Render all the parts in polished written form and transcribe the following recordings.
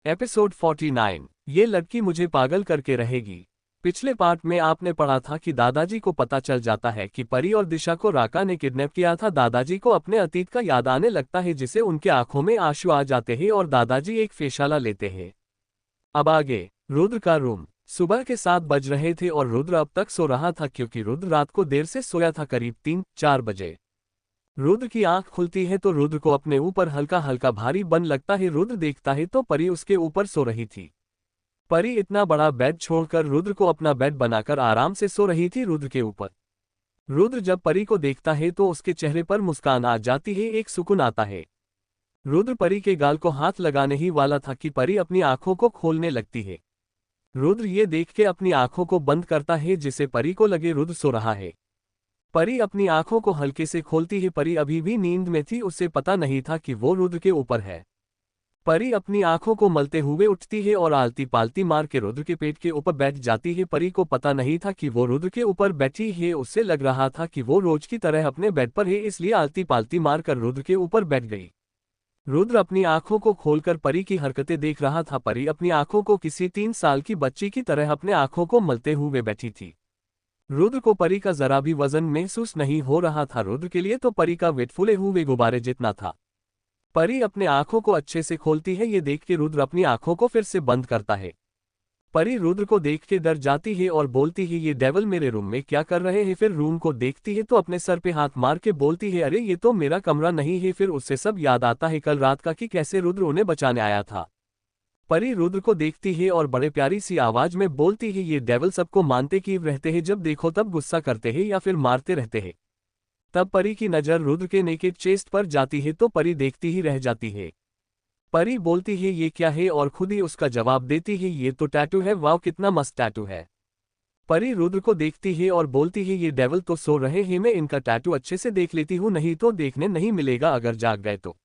Episode 49। ये लड़की मुझे पागल करके रहेगी। पिछले पार्ट में आपने पढ़ा था कि दादाजी को पता चल जाता है कि परी और दिशा को राका ने किडनैप किया था। दादाजी को अपने अतीत का याद आने लगता है, जिसे उनके आंखों में आंसू आ जाते हैं और दादाजी एक फेशाला लेते हैं। अब आगे रुद्र का रूम। सुबह के 7 बज रहे थे और रुद्र अब तक सो रहा था, क्योंकि रुद्र रात को देर से सोया था, करीब 3-4 बजे। रुद्र की आंख खुलती है तो रुद्र को अपने ऊपर हल्का हल्का भारी बन लगता है। रुद्र देखता है तो परी उसके ऊपर सो रही थी। परी इतना बड़ा बेड छोड़कर रुद्र को अपना बेड बनाकर आराम से सो रही थी रुद्र के ऊपर। रुद्र जब परी को देखता है तो उसके चेहरे पर मुस्कान आ जाती है, एक सुकून आता है। रुद्र परी के गाल को हाथ लगाने ही वाला था कि परी अपनी आंखों को खोलने लगती है। रुद्र ये देख के अपनी आंखों को बंद करता है, जिससे परी को लगे रुद्र सो रहा है। परी अपनी आंखों को हल्के से खोलती है। परी अभी भी नींद में थी, उसे पता नहीं था कि वो रुद्र के ऊपर है। परी अपनी आंखों को मलते हुए उठती है और आलती पालती मार के रुद्र के पेट के ऊपर बैठ जाती है। परी को पता नहीं था कि वो रुद्र के ऊपर बैठी है। उससे लग रहा था कि वो रोज की तरह अपने बेड पर है, इसलिए आलती पालती मार कर रुद्र के ऊपर बैठ गई। रुद्र अपनी आंखों को खोलकर परी की हरकतें देख रहा था। परी अपनी आंखों को किसी 3 साल की बच्ची की तरह अपने आंखों को मलते हुए बैठी थी। रुद्र को परी का जरा भी वजन महसूस नहीं हो रहा था। रुद्र के लिए तो परी का वेट फूले हुए गुब्बारे जितना था। परी अपने आंखों को अच्छे से खोलती है। ये देख के रुद्र अपनी आंखों को फिर से बंद करता है। परी रुद्र को देख के डर जाती है और बोलती है, ये डेविल मेरे रूम में क्या कर रहे हैं। फिर रूम को देखती है तो अपने सर पे हाथ मार के बोलती है, अरे ये तो मेरा कमरा नहीं है। फिर उससे सब याद आता है कल रात का, कि कैसे रुद्र उन्हें बचाने आया था। परी रुद्र को देखती है और बड़े प्यारी सी आवाज में बोलती है, ये डेविल सबको मानते क्यों रहते हैं, जब देखो तब गुस्सा करते हैं या फिर मारते रहते हैं। तब परी की नजर रुद्र के नेकेड चेस्ट पर जाती है तो परी देखती ही रह जाती है। परी बोलती है, ये क्या है, और खुद ही उसका जवाब देती है, ये तो टैटू है, वाव कितना मस्त टैटू है। परी रुद्र को देखती है और बोलती है, ये डेविल तो सो रहे हैं, मैं इनका टैटू अच्छे से देख लेती हूँ, नहीं तो देखने नहीं मिलेगा अगर जाग गए तो।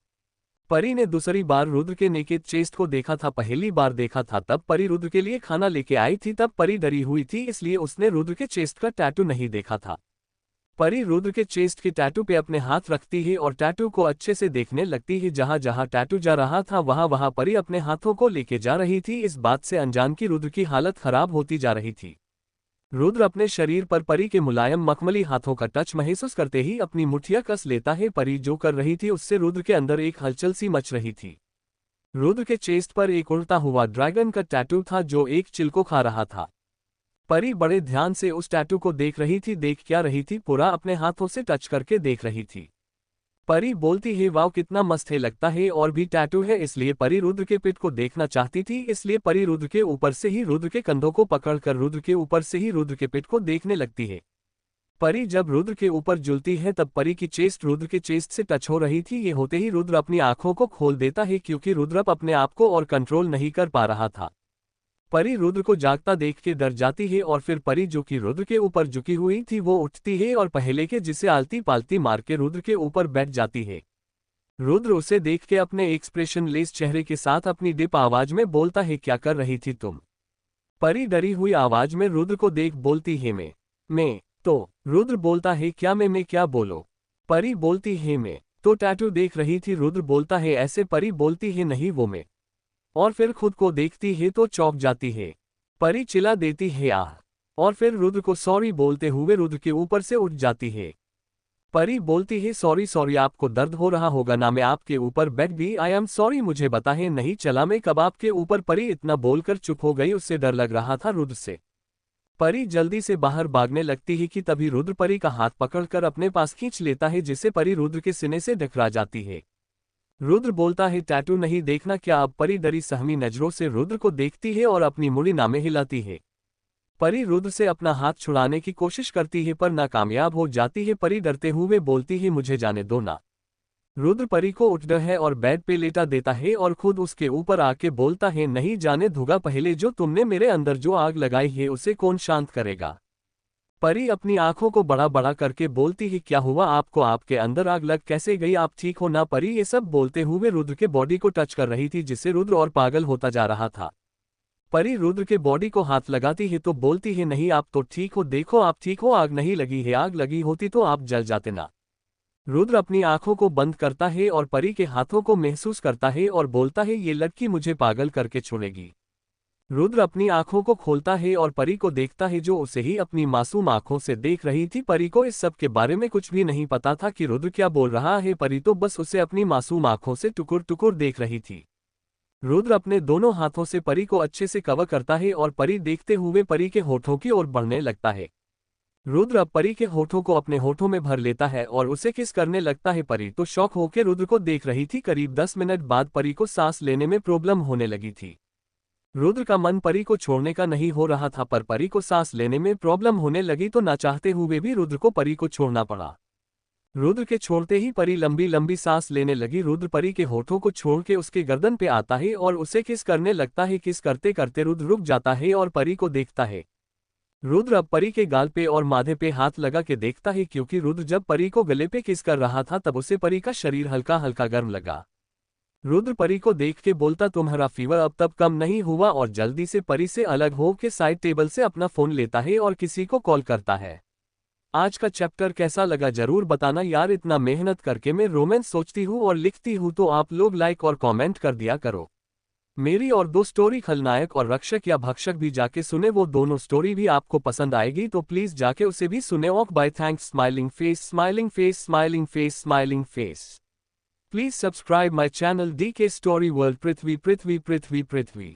परी ने दूसरी बार रुद्र के नेकेड चेस्ट को देखा था। पहली बार देखा था तब परी रुद्र के लिए खाना लेके आई थी। तब परी डरी हुई थी, इसलिए उसने रुद्र के चेस्ट का टैटू नहीं देखा था। परी रुद्र के चेस्ट के टैटू पे अपने हाथ रखती है और टैटू को अच्छे से देखने लगती है। जहां जहां टैटू जा रहा था वहां वहां परी अपने हाथों को लेके जा रही थी। इस बात से अनजान की रुद्र की हालत खराब होती जा रही थी। रुद्र अपने शरीर पर परी के मुलायम मखमली हाथों का टच महसूस करते ही अपनी मुठ्ठियां कस लेता है। परी जो कर रही थी उससे रुद्र के अंदर एक हलचल सी मच रही थी। रुद्र के चेस्ट पर एक उड़ता हुआ ड्रैगन का टैटू था जो एक चिल को खा रहा था। परी बड़े ध्यान से उस टैटू को देख रही थी। देख क्या रही थी, पूरा अपने हाथों से टच करके देख रही थी। परी बोलती है, वाव कितना मस्त है, लगता है और भी टैटू है। इसलिए परी रुद्र के पेट को देखना चाहती थी, इसलिए परी रुद्र के ऊपर से ही रुद्र के कंधों को पकड़कर रुद्र के ऊपर से ही रुद्र के पेट को देखने लगती है। परी जब रुद्र के ऊपर जुलती है तब परी की चेस्ट रुद्र के चेस्ट से टच हो रही थी। ये होते ही रुद्र अपनी आंखों को खोल देता है, क्योंकि रुद्र अब अपने आप को और कंट्रोल नहीं कर पा रहा था। परी रुद्र को जागता देख के डर जाती है और फिर परी जो कि रुद्र के ऊपर झुकी हुई थी वो उठती है और पहले के जिसे आलती पालती मार के रुद्र के ऊपर बैठ जाती है। रुद्र उसे देख के अपने एक्सप्रेशन लेस चेहरे के साथ अपनी डिप आवाज में बोलता है, क्या कर रही थी तुम। परी डरी हुई आवाज में रुद्र को देख बोलती है, मैं तो। रुद्र बोलता है, क्या मैं क्या बोलो। परी बोलती है, मैं तो टैटू देख रही थी। रुद्र बोलता है ऐसे। परी बोलती है, नहीं वो मैं। और फिर खुद को देखती है तो चौंक जाती है। परी चिल्ला देती है, आह। और फिर रुद्र को सॉरी बोलते हुए रुद्र के ऊपर से उठ जाती है। परी बोलती है, सॉरी सॉरी, आपको दर्द हो रहा होगा ना, मैं आपके ऊपर बैठ गई, आई एम सॉरी, मुझे बता है नहीं चला मैं कब आपके ऊपर। परी इतना बोलकर चुप हो गई, उससे डर लग रहा था रुद्र से। परी जल्दी से बाहर भागने लगती है कि तभी रुद्र परी का हाथ पकड़कर अपने पास खींच लेता है, जिससे परी रुद्र के सीने से टकरा जाती है। रुद्र बोलता है, टैटू नहीं देखना क्या। अब परी डरी सहमी नजरों से रुद्र को देखती है और अपनी मुड़ी नामे हिलाती है। परी रुद्र से अपना हाथ छुड़ाने की कोशिश करती है पर नाकामयाब हो जाती है। परी डरते हुए बोलती है, मुझे जाने दो ना। रुद्र परी को उठता है और बेड पे लेटा देता है और खुद उसके ऊपर आके बोलता है, नहीं जाने दूंगा, पहले जो तुमने मेरे अंदर जो आग लगाई है उसे कौन शांत करेगा। परी अपनी आंखों को बड़ा बड़ा करके बोलती है, क्या हुआ आपको, आपके अंदर आग लग कैसे गई, आप ठीक हो ना। परी ये सब बोलते हुए रुद्र के बॉडी को टच कर रही थी, जिससे रुद्र और पागल होता जा रहा था। परी रुद्र के बॉडी को हाथ लगाती है तो बोलती है, नहीं आप तो ठीक हो, देखो आप ठीक हो, आग नहीं लगी है, आग लगी होती तो आप जल जाते ना। रुद्र अपनी आंखों को बंद करता है और परी के हाथों को महसूस करता है और बोलता है ये लड़की मुझे पागल करके छोड़ेगी। रुद्र अपनी आंखों को खोलता है और परी को देखता है जो उसे ही अपनी मासूम आंखों से देख रही थी। परी को इस सब के बारे में कुछ भी नहीं पता था कि रुद्र क्या बोल रहा है। परी तो बस उसे अपनी मासूम आंखों से टुकुर टुकुर देख रही थी। रुद्र अपने दोनों हाथों से परी को अच्छे से कवर करता है और परी देखते हुए परी के होठों की ओर बढ़ने लगता है। रुद्र अब परी के होठों को अपने होठों में भर लेता है और उसे किस करने लगता है। परी तो शौक होकर रुद्र को देख रही थी। करीब 10 मिनट बाद परी को सांस लेने में प्रॉब्लम होने लगी थी। रुद्र का मन परी को छोड़ने का नहीं हो रहा था, पर परी को सांस लेने में प्रॉब्लम होने लगी तो ना चाहते हुए भी रुद्र को परी को छोड़ना पड़ा। रुद्र के छोड़ते ही परी लंबी लंबी सांस लेने लगी। रुद्र परी के होठों को छोड़ के उसके गर्दन पे आता है और उसे किस करने लगता है। किस करते करते रुद्र रुक जाता है और परी को देखता है। रुद्र अब परी के गाल पे और माथे पे हाथ लगा के देखता है, क्योंकि रुद्र जब परी को गले पे किस कर रहा था तब उसे परी का शरीर हल्का हल्का गर्म लगा। रुद्र परी को देख के बोलता तुम्हारा फीवर अब तक कम नहीं हुआ, और जल्दी से परी से अलग हो के साइड टेबल से अपना फोन लेता है और किसी को कॉल करता है। आज का चैप्टर कैसा लगा जरूर बताना यार। इतना मेहनत करके मैं रोमांस सोचती हूँ और लिखती हूँ तो आप लोग लाइक और कमेंट कर दिया करो। मेरी और दो स्टोरी खलनायक और रक्षक या भक्षक भी जाके सुने, वो दोनों स्टोरी भी आपको पसंद आएगी तो प्लीज जाके उसे भी सुने। Okay bye, thanks. Smiling face, smiling face, smiling face, smiling face. Please subscribe my channel DK story world. पृथ्वी पृथ्वी पृथ्वी पृथ्वी।